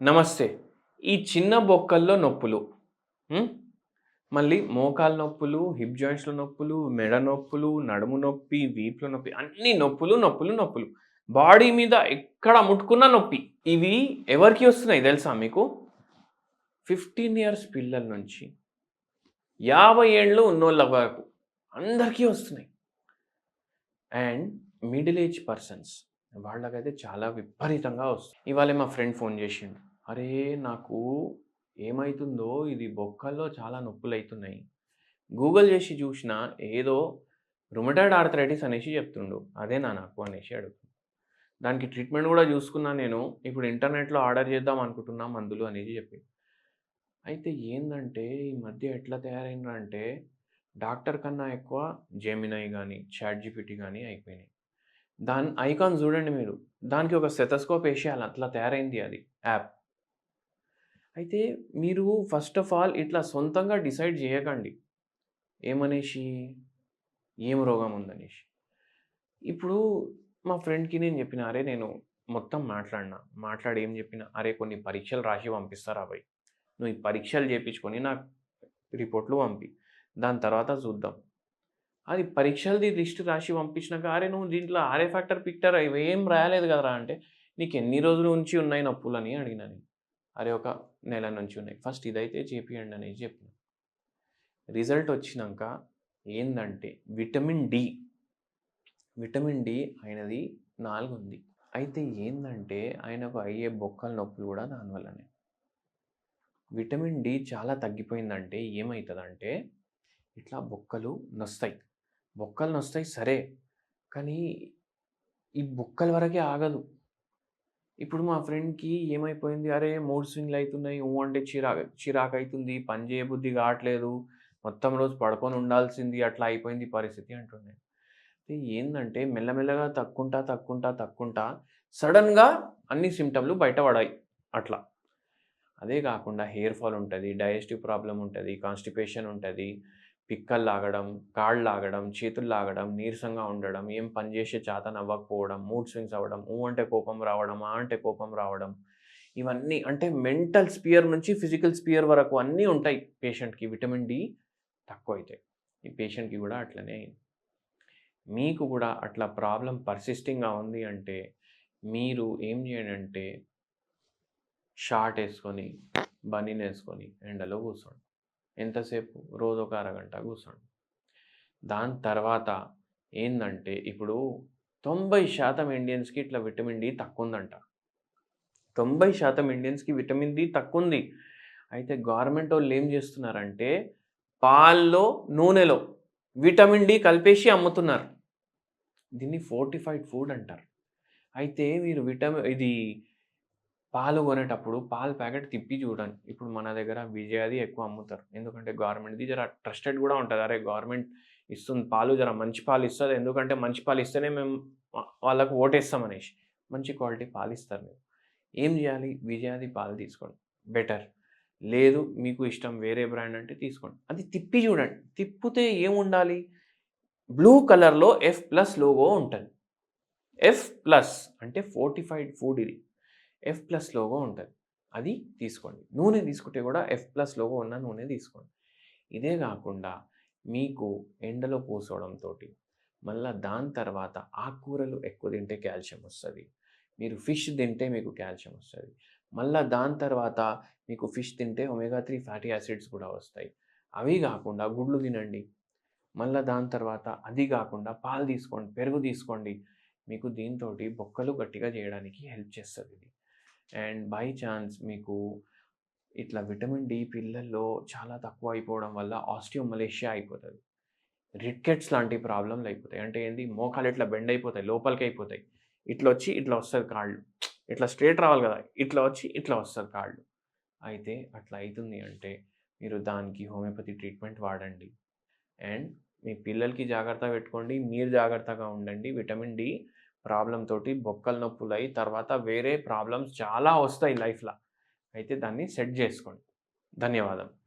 నమస్తే. ఈ చిన్న బొక్కల్లో నొప్పులు. హ్మ్. మళ్ళీ మోకాలు నొప్పులు, హిప్ జాయింట్స్‌లో నొప్పులు, మెడ నొప్పులు, నడుము నొప్పి, వీపులో నొప్పి అన్నీ నొప్పులు, నొప్పులు, నొప్పులు. బాడీ మీద ఎక్కడ ముట్టుకున్నా నొప్పి. ఇవి ఎవరికి వస్తున్నాయి తెలుసా మీకు? 15 ఇయర్స్ పిల్లల నుంచి 50 ఏండ్లు ఉన్నోళ్ళ వరకు అందరికీ వస్తున్నాయి. అండ్ మిడిల్ ఏజ్ పర్సన్స్ వాళ్ళకైతే చాలా విపరీతంగా వస్తుంది. ఇవాళే మా ఫ్రెండ్ ఫోన్ చేసిండు. "అరే! నాకు ఏమైతుందో ఇది బొక్కల్లో చాలా నొప్పులైతున్నాయి. గూగుల్ చేసి చూషినా ఏదో రుమటాయిడ్ ఆర్థరైటిస్ అనేసి చెప్తుండు. అదేనా నాకు" అనేసి అడుగుతుంది. దానికి ట్రీట్మెంట్ కూడా చూసుకున్నా నేను. ఇప్పుడు ఇంటర్నెట్‌లో ఆర్డర్ చేద్దాం అనుకుంటున్నా మందులు అనేసి చెప్పిండు. అయితే ఏందంటే ఈ మధ్య ఎట్లా తయారైండ్రంటే డాక్టర్ కన్నా ఎక్కువ జెమినై గాని, చాట్‌జీపీటీ గాని అయిపోయినాయి. దాని ఐకాన్ చూడండి మీరు. దానికి ఒక స్టెతస్కోప్ ఏషేయాలి. అట్లా తయారైంది అది యాప్. అయితే మీరు ఫస్ట్ ఆఫ్ ఆల్ ఇట్లా సొంతంగా డిసైడ్ జేయకండి. ఏమనేసి? ఏం రోగం ఉందనేసి. ఇప్పుడు మా ఫ్రెండ్‌కి నేను జెప్పిన, "అరే! నేను మొత్తం మాట్లాడినా. మాట్లాడి ఏం జెప్పినా, "అరే! కొన్ని పరీక్షలు రాసి పంపిస్తారా బయ్. నువ్వు ఈ పరీక్షలు జేపించుకొని నాకు రిపోర్ట్‌లు పంపి. దాని తర్వాత చూద్దాం." అది పరీక్షలది లిస్ట్ రాసి పంపించినాక, "అరే! నువ్వు దీంట్లో ఆర్ఏ ఫ్యాక్టర్, పిక్టర్ ఇవేం రాయలేదు కదరా" అంటే, "నీకెన్ని రోజుల నుంచి ఉన్నాయి నొప్పులని" అడిగినా నేను. "అరే! ఒక నెల నుంచి ఉన్నాయి." "ఫస్ట్ ఇదైతే చేపియండి" అనేసి చెప్పిన. రిజల్ట్ వచ్చినంక ఏందంటే విటమిన్ డి, విటమిన్ డి ఆయనది 4 ఉంది. అయితే ఏందంటే ఆయనకు అయ్యే బొక్కల నొప్పులు కూడా దానివల్లనే. విటమిన్ డి చాలా తగ్గిపోయిందంటే ఏమైతదంటే, ఇట్లా బొక్కలు నొస్తాయి. బొక్కలు నొస్తాయి సరే, కానీ ఈ బొక్కల వరకే ఆగదు. ఇప్పుడు మా ఫ్రెండ్‌కి ఏమైపోయింది, "అరే! మూడ్ స్వింగ్‌లు అయితున్నాయి. అంటే చిరాకైతుంది. పని చేయబుద్ధి కావట్లేదు. మొత్తం రోజు పడుకొని ఉండాల్సింది. అట్లా అయిపోయింది పరిస్థితి" అంటుండే. ఏందంటే మెల్లమెల్లగా తక్కుంటా సడెన్‌గా అన్ని సింప్టమ్‌లు బయట పడాయి అట్లా. అదే కాకుండా హెయిర్ ఫాల్ ఉంటది, డైజెస్టివ్ ప్రాబ్లమ్ ఉంటది, కాన్‌స్టిపేషన్ ఉంటది, పిక్కలు లాగడం, కాళ్ళు లాగడం, చేతులు లాగడం, నీరసంగా ఉండడం, ఏం పని చేసే చేతనవ్వకపోవడం, మూడ్ స్వింగ్స్ అవ్వడం, అంటే కోపం రావడం, అంటే కోపం రావడం. ఇవన్నీ అంటే మెంటల్ స్పియర్ నుంచి ఫిజికల్ స్పియర్ వరకు అన్నీ ఉంటాయి పేషెంట్‌కి విటమిన్ డి తక్కువైతే. ఈ పేషెంట్‌కి కూడా అట్లనే అయింది. మీకు కూడా అట్లా ప్రాబ్లమ్ పర్సిస్టింగ్‌గా ఉంది అంటే, మీరు ఏం చేయండంటే షార్ట్ ఏసుకొని, బనీనేసుకొని ఎండలో కూర్చోండి. ఎంతసేపు? రోజొక అరగంట కూర్చోండి. దాని తర్వాత ఏందంటే, ఇప్పుడు 90% ఇండియన్స్‌కి ఇట్లా విటమిన్ డి తక్కువుందంట. 90% ఇండియన్స్‌కి విటమిన్ డి తక్కువుంది. అయితే గవర్నమెంటోళ్ళేం జేస్తున్నారంటే, పాల్లో, నూనెలో విటమిన్ డి కలిపేసి అమ్ముతున్నారు. దీన్ని ఫోర్టిఫైడ్ ఫుడ్ అంటారు. అయితే మీరు ఇది పాలు కొనేటప్పుడు పాలు ప్యాకెట్ తిప్పి చూడండి. ఇప్పుడు మన దగ్గర విజయది ఎక్కువ అమ్ముతారు. ఎందుకంటే గవర్నమెంట్‌ది జర ట్రస్టెడ్ గూడా ఉంటది. అరే! గవర్నమెంట్ ఇస్తుంది పాలు జర మంచి పాలు ఇస్తది. ఎందుకంటే మంచి పాలు ఇస్తేనే మేము వాళ్ళకి ఓటేస్తాం అనేసి. మంచి క్వాలిటీ పాలిస్తారు మీరు. ఏం జేయాలి? విజయది పాలు తీసుకోండి. బెటర్. లేదు మీకు ఇష్టం వేరే బ్రాండ్ అంటే తీసుకోండి. అది తిప్పి చూడండి. తిప్పుతే ఏముండాలి? బ్లూ కలర్‌లో ఎఫ్ ప్లస్ లోగో ఉంటది. ఎఫ్ ప్లస్ అంటే ఫోర్టిఫైడ్ ఫుడ్ ఇది. ఎఫ్ ప్లస్ లోగో ఉంటది. అది తీసుకోండి. నూనె తీసుకుంటే గూడా ఎఫ్ ప్లస్ లోగో ఉన్న నూనె తీసుకోండి. ఇదే గాకుండా మీకు ఎండలో కూసోవడంతోటి, మళ్ళా దాని తర్వాత ఆకుకూరలు ఎక్కువ తింటే కాల్షియం ఒస్తది. మీరు ఫిష్ తింటే మీకు కాల్షియం ఒస్తది. మళ్ళా దాని తర్వాత మీకు ఫిష్ తింటే ఒమేగా 3 ఫ్యాటీ యాసిడ్స్ కూడా వస్తాయి. అవి గాకుండా గుడ్లు తినండి. మళ్ళా దాని తర్వాత అది గాకుండా పాలు తీసుకోండి, పెరుగు తీసుకోండి. మీకు దీనితోటి బొక్కలు గట్టిగా చేయడానికి హెల్ప్ చేస్తదిది. అండ్ బై చాన్స్ మీకు ఇట్లా విటమిన్ డి పిల్లల్లో చాలా తక్కువ అయిపోవడం వల్ల ఆస్టియోమలేషియా అయిపోతది. రికెట్స్ లాంటి ప్రాబ్లమ్‌లు అయిపోతాయి. అంటే ఏంది మోకాలు ఇట్లా బెండ్ అయిపోతాయి. లోపలికయిపోతాయి. ఇట్లొచ్చి ఇట్లా వస్తది కాళ్ళు. ఇట్లా స్ట్రెయిట్ రావాలి గదా! ఇట్లా వచ్చి ఇట్లా వస్తది కాళ్ళు. అయితే అట్లా అయితుంది అంటే మీరు దానికి హోమియోపతి ట్రీట్మెంట్ వాడండి. అండ్ మీ పిల్లలకి జాగ్రత్తగా పెట్టుకోండి. మీరు జాగ్రత్తగా ఉండండి. విటమిన్ డి ప్రాబ్లమ్ తోటి బొక్కల నొప్పులై తర్వాత వేరే ప్రాబ్లమ్స్ చాలా వస్తాయి లైఫ్‌ల. అయితే దాన్ని సెట్ జేసుకోండి. ధన్యవాదం.